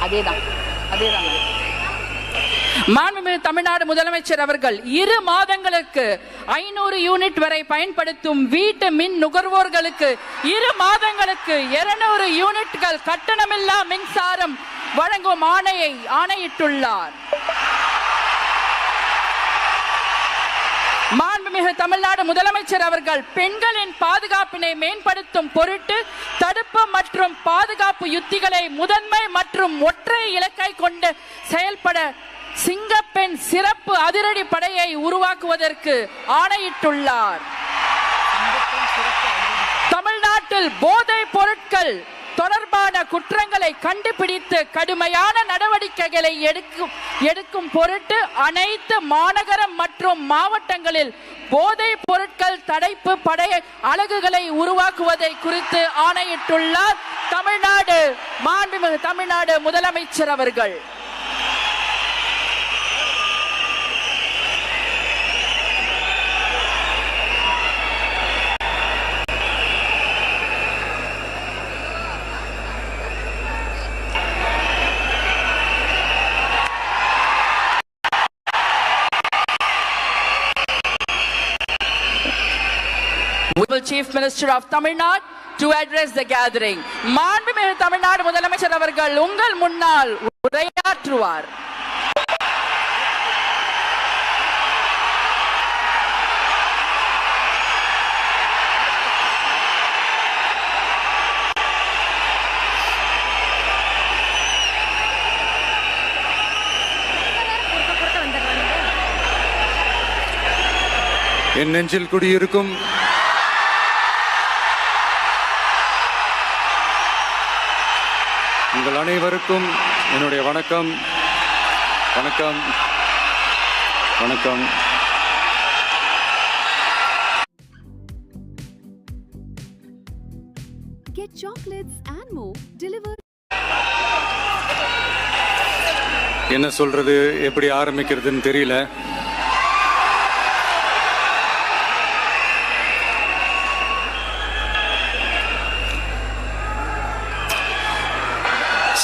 அதேதான். மாண்புமிகு தமிழ்நாடு முதலமைச்சர் அவர்கள் 2 மாதங்களுக்கு 500 யூனிட் வரை பயன்படுத்தும் வீட்டு மின் நுகர்வோர்களுக்கு 2 மாதங்களுக்கு 200 யூனிட்கள் கட்டணமில்லா மின்சாரம் வழங்கும் ஆணையிட்டுள்ளார். மாண்புமிகு தமிழ்நாடு முதலமைச்சர் அவர்கள் பெண்களின் பாதுகாப்பினை மேம்படுத்தும் பொருட்டு தடுப்பு மற்றும் பாதுகாப்பு யுத்திகளை முதன்மை மற்றும் ஒற்றை இலக்கை கொண்டு செயல்பட சிங்கப்பெண் சிறப்பு அதிரடி படையை உருவாக்குவதற்கு ஆணையிட்டுள்ளார். தமிழ்நாட்டில் போதைப் பொருட்கள் தொடர்பான குற்றங்களை கண்டுபிடித்து கடுமையான நடவடிக்கைகளை எடுக்கும் பொருட்டு அனைத்து மாநகரம் மற்றும் மாவட்டங்களில் போதைப் பொருட்கள் தடுப்பு படை அலகுகளை உருவாக்குவதை குறித்து ஆணையிட்டுள்ளார் மாண்புமிகு தமிழ்நாடு முதலமைச்சர் அவர்கள். Chief Minister of Tamil Nadu to address the gathering. மாண்புமிகு தமிழ்நாடு முதலமைச்சர் அவர்கள் உங்கள் முன்னால் உரையாற்றுவார். என் நெஞ்சில் குடியிருக்கும் உங்கள் அனைவருக்கும் என்னுடைய வணக்கம். வணக்கம் வணக்கம். Get chocolates and more delivered. என்ன சொல்றது, எப்படி ஆரம்பிக்கிறதுன்னு தெரியல.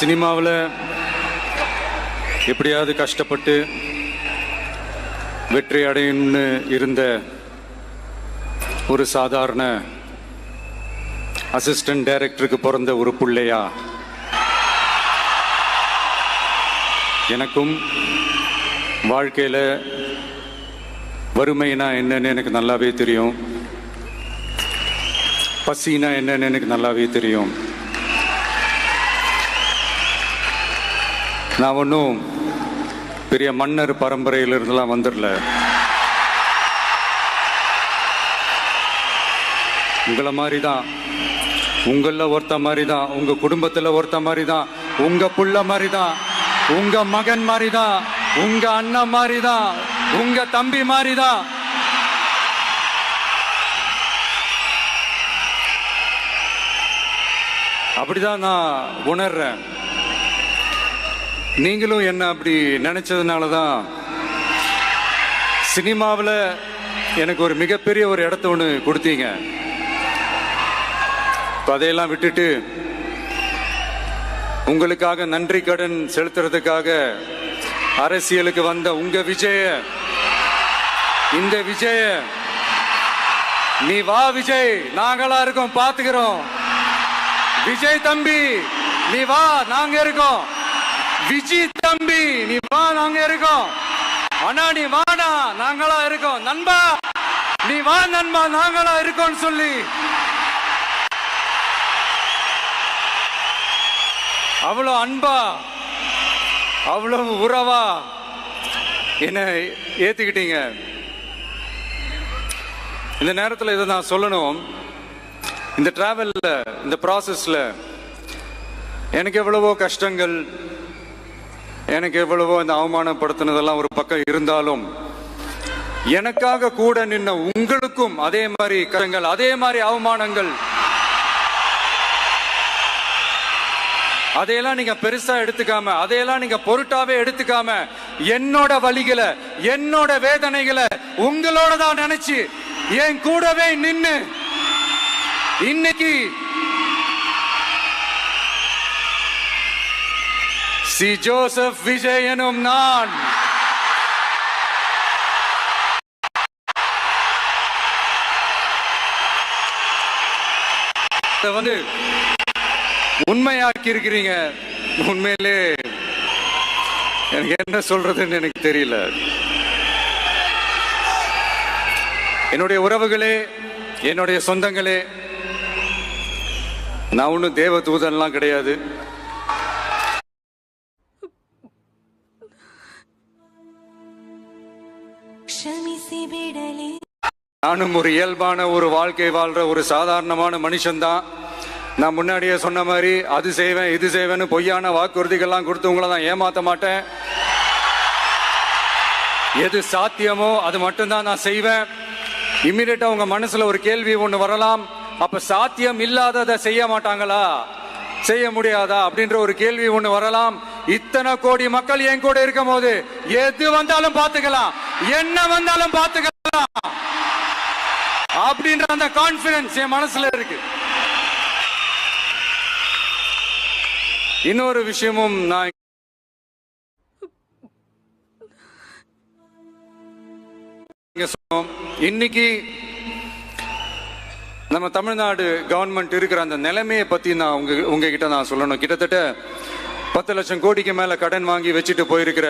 சினிமாவில் எப்படியாவது கஷ்டப்பட்டு வெற்றி அடையணும்னு இருந்த ஒரு சாதாரண அசிஸ்டன்ட் டைரக்டருக்கு பிறந்த ஒரு பிள்ளையா எனக்கும் வாழ்க்கையில் வறுமைனா என்னன்னு எனக்கு நல்லாவே தெரியும், பசினா என்னன்னு எனக்கு நல்லாவே தெரியும். நான் ஒன்றும் பெரிய மன்னர் பரம்பரையிலிருந்துலாம் வந்துடல. உங்களை மாதிரி தான், உங்களில் ஒருத்த மாதிரி தான், உங்கள் குடும்பத்தில் ஒருத்த மாதிரி தான், உங்கள் புள்ள மாதிரி தான், உங்கள் மகன் மாதிரி தான், உங்கள் அண்ணன் மாதிரி தான், உங்கள் தம்பி மாதிரி தான். அப்படிதான் நான் உணர்றேன். நீங்களும் என்ன அப்படி நினைச்சதுனால தான் சினிமாவில் எனக்கு ஒரு மிகப்பெரிய ஒரு இடத்த ஒன்று கொடுத்தீங்க. அதையெல்லாம் விட்டுட்டு உங்களுக்காக நன்றி கடன் செலுத்துறதுக்காக அரசியலுக்கு வந்த உங்க விஜய, இந்த விஜய, நீ வா விஜய், நாங்களா இருக்கோம், பாத்துக்கிறோம். விஜய் தம்பி நீ வா, நாங்க இருக்கோம். விஜய் தம்பி நீ வா, நாங்க இருக்கோம். அண்ணா நீ வாடா, நாங்களா இருக்கோம். நண்பா நீ வா, நண்பா நாங்களா இருக்கோம் சொல்லி அவ்வளவு அன்பா, அவ்வளவு உறவா என்ன ஏத்துக்கிட்டீங்க. இந்த நேரத்தில் இதை நான் சொல்லணும். இந்த டிராவல்ல, இந்த ப்ராசஸ்ல எனக்கு எவ்வளவோ கஷ்டங்கள், எனக்கு எவ்வளவோ இந்த அவமானப்படுத்தினதெல்லாம் ஒரு பக்கம் இருந்தாலும் எனக்காக கூட நின்ன உங்களுக்கும் அதே மாதிரி கஷ்டங்கள், அதே மாதிரி அவமானங்கள், அதையெல்லாம் நீங்க பெருசா எடுத்துக்காம, அதையெல்லாம் நீங்க பொருட்டாவே எடுத்துக்காம என்னோட வலிகளை, என்னோட வேதனைகளை உங்களோட தான் நினைச்சு என் கூடவே நின்னு இன்னைக்கு சி ஜோசப் விஜய் எனும் நான் வந்து உண்மையாக்கி இருக்கிறீங்க. உண்மையிலே எனக்கு என்ன சொல்றதுன்னு எனக்கு தெரியல. என்னுடைய உறவுகளே, என்னுடைய சொந்தங்களே, நான் ஒன்றும் தேவ தூதன்லாம் கிடையாது. நானும் ஒரு இயல்பான ஒரு வாழ்க்கை வாழ்ற ஒரு சாதாரணமான மனுஷன்தான். நான் முன்னாடியே சொன்ன மாதிரி அது செய்வேன் இது செய்வேன்னு பொய்யான வாக்குறுதிகள்லாம் கொடுத்து உங்களை நான் ஏமாத்த மாட்டேன். எது சாத்தியமோ அது மட்டும்தான் நான் செய்வேன். இம்மிடியட்டா உங்க மனசுல ஒரு கேள்வி ஒண்ணு வரலாம், அப்ப சாத்தியம் இல்லாததை செய்ய மாட்டாங்களா, செய்ய முடியாதா அப்படின்ற ஒரு கேள்வி ஒண்ணு வரலாம். இத்தனை கோடி மக்கள் என் கூட இருக்கும் போது எது வந்தாலும் பாத்துக்கலாம், என்ன வந்தாலும் பாத்துக்கலாம் அப்படின்ற அந்த கான்பிடன்ஸ் என் மனசுல இருக்கு. இன்னொரு விஷயமும் நான் இன்னைக்கு நம்ம தமிழ்நாடு கவர்மெண்ட் இருக்கிற அந்த நிலைமையை பத்தி நான் உங்ககிட்ட நான் சொல்லணும். கிட்டத்தட்ட 10 லட்சம் கோடிக்கு மேல கடன் வாங்கி வச்சுட்டு போயிருக்கிற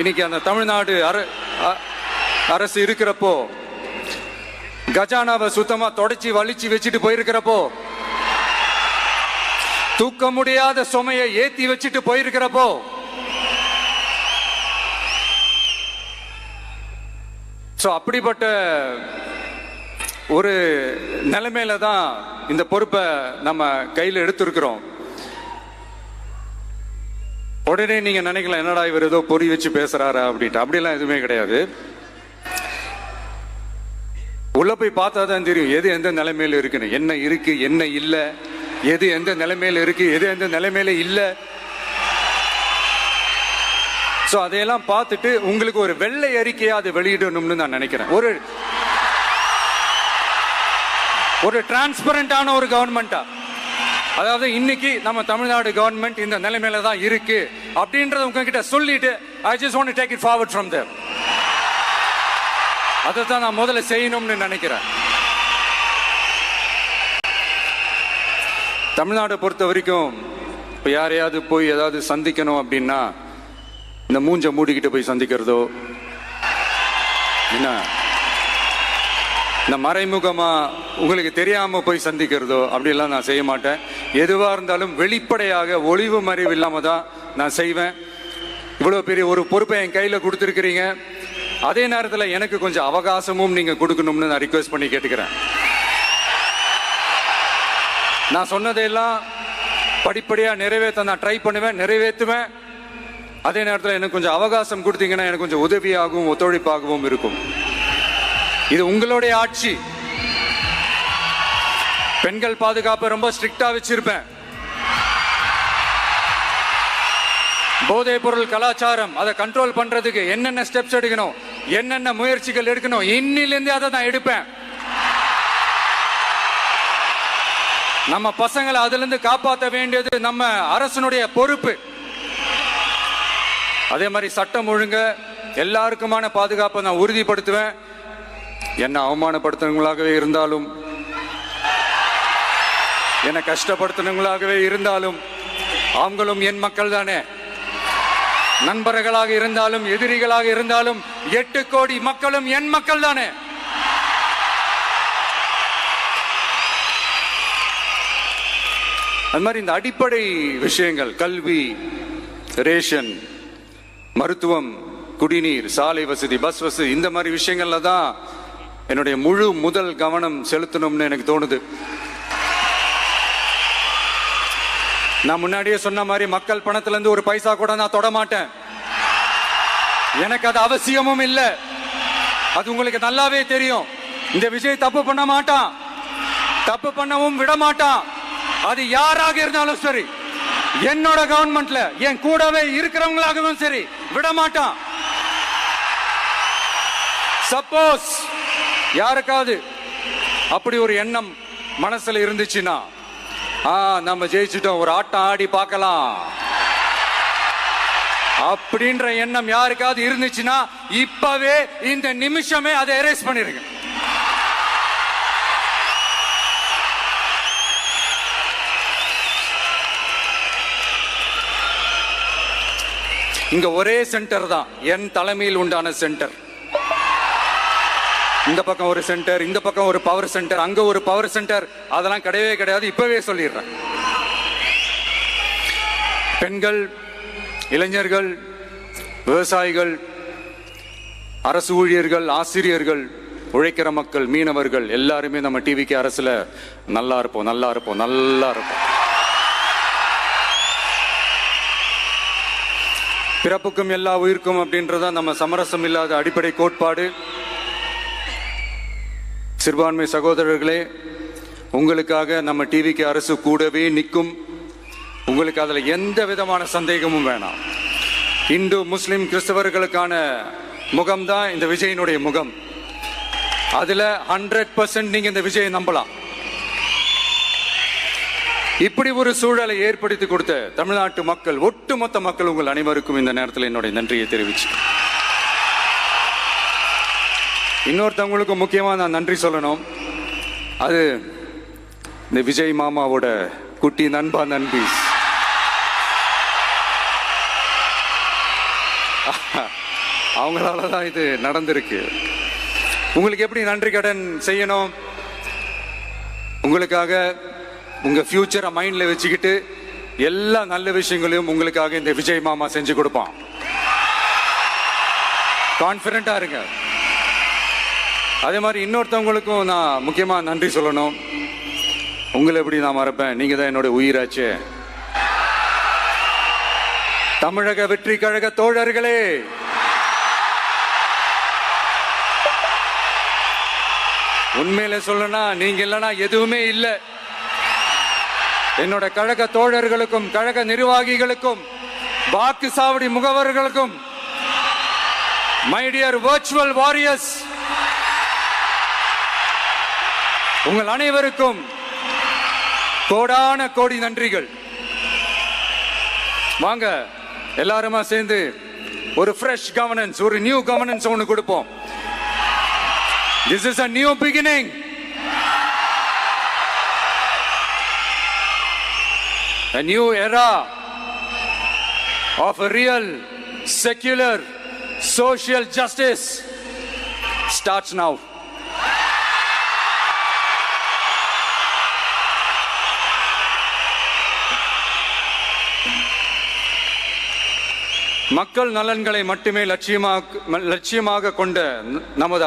இன்னைக்கு அந்த தமிழ்நாடு அரசு இருக்கிறப்போ, கஜானாவை சுத்தமா தொடச்சி வலிச்சு வச்சுட்டு போயிருக்கிறப்போ, தூக்க முடியாத சுமையை ஏத்தி வச்சுட்டு போயிருக்கிறப்போ, அப்படிப்பட்ட ஒரு நிலைமையில தான் இந்த பொறுப்பை நம்ம கையில் எடுத்திருக்கிறோம். உடனே நீங்க நினைக்கலாம், என்னடா இவர் ஏதோ பொறி வச்சு பேசுறாரா அப்படின்ட்டு. அப்படிலாம் எதுவுமே கிடையாது. உள்ள போய் பார்த்தா தான் தெரியும் எது எந்த நிலைமையில இருக்குன்னு, என்ன இருக்கு என்ன இல்ல, எது எந்த நிலைமையில இருக்கு எது எந்த நிலைமையில இல்ல. சோ அதையெல்லாம் பார்த்துட்டு உங்களுக்கு ஒரு வெள்ளை அறிக்கையா அதை வெளியிடணும்னு நான் நினைக்கிறேன். ஒரு டிரான்ஸ்பரண்டான ஒரு கவர்மெண்டா, அதாவது இன்னைக்கு நம்ம தமிழ்நாடு கவர்மெண்ட் இந்த நிலைமையில தான் இருக்கு அப்படின்றத உங்ககிட்ட சொல்லிட்டு I just want to take it forward from there. அதை தான் நான் முதல்ல செய்யணும்னு நினைக்கிறேன். தமிழ்நாடை பொறுத்த வரைக்கும் இப்ப யாரையாவது போய் ஏதாவது சந்திக்கணும் அப்படின்னா இந்த மூஞ்ச மூடிக்கிட்டு போய் சந்திக்கிறதோ, என்ன இந்த மறைமுகமா உங்களுக்கு தெரியாம போய் சந்திக்கிறதோ அப்படிலாம் நான் செய்ய மாட்டேன். எதுவா இருந்தாலும் வெளிப்படையாக ஒளிவு மறைவு இல்லாம தான் நான் செய்வேன். இவ்வளவு பெரிய ஒரு பொறுப்பை என் கையில கொடுத்துருக்கிறீங்க. அதே நேரத்தில் எனக்கு கொஞ்சம் அவகாசமும் நீங்க கொடுக்கணும்னு நான் ரிக்வெஸ்ட் பண்ணி கேட்டுக்கிறேன். நான் சொன்னதையெல்லாம் படிப்படியா நிறைவேற்ற நான் ட்ரை பண்ணுவேன், நிறைவேற்றுவேன். அதே நேரத்தில் எனக்கு கொஞ்சம் அவகாசம் கொடுத்தீங்கன்னா எனக்கு கொஞ்சம் உதவியாகவும் ஒத்துழைப்பாகவும் இருக்கும். இது உங்களுடைய ஆட்சி. பெண்கள் பாதுகாப்பை ரொம்ப ஸ்ட்ரிக்டா வச்சிருப்பேன். போதைப் பொருள் கலாச்சாரம் அதை கண்ட்ரோல் பண்றதுக்கு என்னென்ன ஸ்டெப்ஸ் எடுக்கணும், என்னென்ன முயற்சிகள் எடுக்கணும், இன்னிலிருந்து அதை நான் எடுப்பேன். நம்ம பசங்களை அதுல இருந்து காப்பாற்ற வேண்டியது நம்ம அரசனுடைய பொறுப்பு. அதே மாதிரி சட்டம் ஒழுங்கு எல்லாருக்குமான பாதுகாப்பை நான் உறுதிப்படுத்துவேன். என்ன அவமானப்படுத்துறவங்களாகவே இருந்தாலும், என்ன கஷ்டப்படுத்துறவங்களாகவே இருந்தாலும், அவங்களும் என் மக்கள் தானே. நண்பர்களாக இருந்தாலும் எதிரிகளாக இருந்தாலும் 8 கோடி மக்களும் என் மக்கள் தானே. அது மாதிரி இந்த அடிப்படை விஷயங்கள், கல்வி, ரேஷன், மருத்துவம், குடிநீர், சாலை வசதி, பஸ் வசதி, இந்த மாதிரி விஷயங்கள்ல தான் என்னுடைய முதல் கவனம் செலுத்தணும்னு எனக்கு தோணுது. நான் முன்னாடியே சொன்ன மாதிரி மக்கள் பணத்துல இருந்து ஒரு பைசா கூட நான் தொட மாட்டேன். எனக்கு அது அவசியமும் இல்லை. அது உங்களுக்கு நல்லாவே தெரியும். இந்த விஜய் தப்பு பண்ண மாட்டான், தப்பு பண்ணவும் விட மாட்டான். அது யாராக இருந்தாலும் சரி, என்னோட கவர்மெண்ட்ல என் கூடவே இருக்கிறவங்களாகவும் சரி, விட மாட்டான். சப்போஸ் யாருக்காவது அப்படி ஒரு எண்ணம் மனசுல இருந்துச்சுன்னா நம்ம ஜெயிச்சிட்டோம், ஒரு ஆட்டம் ஆடி பார்க்கலாம் அப்படின்ற எண்ணம் யாருக்காவது இருந்துச்சுன்னா இப்பவே இந்த நிமிஷமே அதை எரேஸ் பண்ணிருங்க. இங்க ஒரே சென்டர் தான், என் தலைமையில் உண்டான சென்டர். இந்த பக்கம் ஒரு சென்டர், இந்த பக்கம் ஒரு பவர் சென்டர், அங்க ஒரு பவர் சென்டர், அதெல்லாம் கிடையவே கிடையாது. இப்பவே சொல்லிடுறேன். பெண்கள், இளைஞர்கள், விவசாயிகள், அரசு ஊழியர்கள், ஆசிரியர்கள், உழைக்கிற மக்கள், மீனவர்கள் எல்லாருமே நம்ம டிவிக்கு அரசுல நல்லா இருப்போம், நல்லா இருப்போம், நல்லா இருப்போம். பிறப்புக்கும் எல்லா உயிர்க்கும் அப்படின்றதான் நம்ம சமரசம் இல்லாத அடிப்படை கோட்பாடு. சிறுபான்மை சகோதரர்களே, உங்களுக்காக நம்ம டிவிக்கு அரசு கூடவே நிற்கும். உங்களுக்கு அதுல எந்த விதமான சந்தேகமும் வேணாம். இந்து, முஸ்லிம், கிறிஸ்தவர்களுக்கான முகம்தான் இந்த விஜயனுடைய முகம். அதுல 100% நீங்க இந்த விஜயை நம்பலாம். இப்படி ஒரு சூழலை ஏற்படுத்தி கொடுத்த தமிழ்நாட்டு மக்கள், ஒட்டுமொத்த மக்கள், உங்கள் அனைவருக்கும் இந்த நேரத்தில் என்னுடைய நன்றியை தெரிவிச்சு, இன்னொருத்தவங்களுக்கு முக்கியமா நான் நன்றி சொல்லணும். அது இந்த விஜய் மாமாவோட குட்டி நண்பா நண்பி. அவங்களாலதான் இது நடந்திருக்கு. உங்களுக்கு எப்படி நன்றி கடன் செய்யணும்? உங்களுக்காக உங்க ஃபியூச்சரை மைண்ட்ல வச்சுக்கிட்டு எல்லா நல்ல விஷயங்களையும் உங்களுக்காக இந்த விஜய் மாமா செஞ்சு கொடுப்பான். கான்பிடண்டா இருங்க. அதே மாதிரி இன்னொருத்தவங்களுக்கும் நான் முக்கியமா நன்றி சொல்லணும். உங்களை எப்படி நான் மறப்பேன்? நீங்க தான் என்னோட உயிராச்சு. தமிழக வெற்றி கழக தோழர்களே, உண்மையில சொல்லனா நீங்க இல்லைன்னா எதுவுமே இல்லை. என்னோட கழக தோழர்களுக்கும், கழக நிர்வாகிகளுக்கும், வாக்கு சாவடி முகவர்களுக்கும், மை டியர் வர்ச்சுவல் வாரியர்ஸ், உங்கள் அனைவருக்கும் கோடான கோடி நன்றிகள். வாங்க எல்லாருமா சேர்ந்து ஒரு ஃப்ரெஷ் கவர்னன்ஸ், ஒரு நியூ கவர்னன்ஸ் ஒன்று கொடுப்போம். This is a new beginning. A new era of a real, secular, social justice starts now. மக்கள் நலன்களை மட்டுமே லட்சியமாக கொண்ட நமது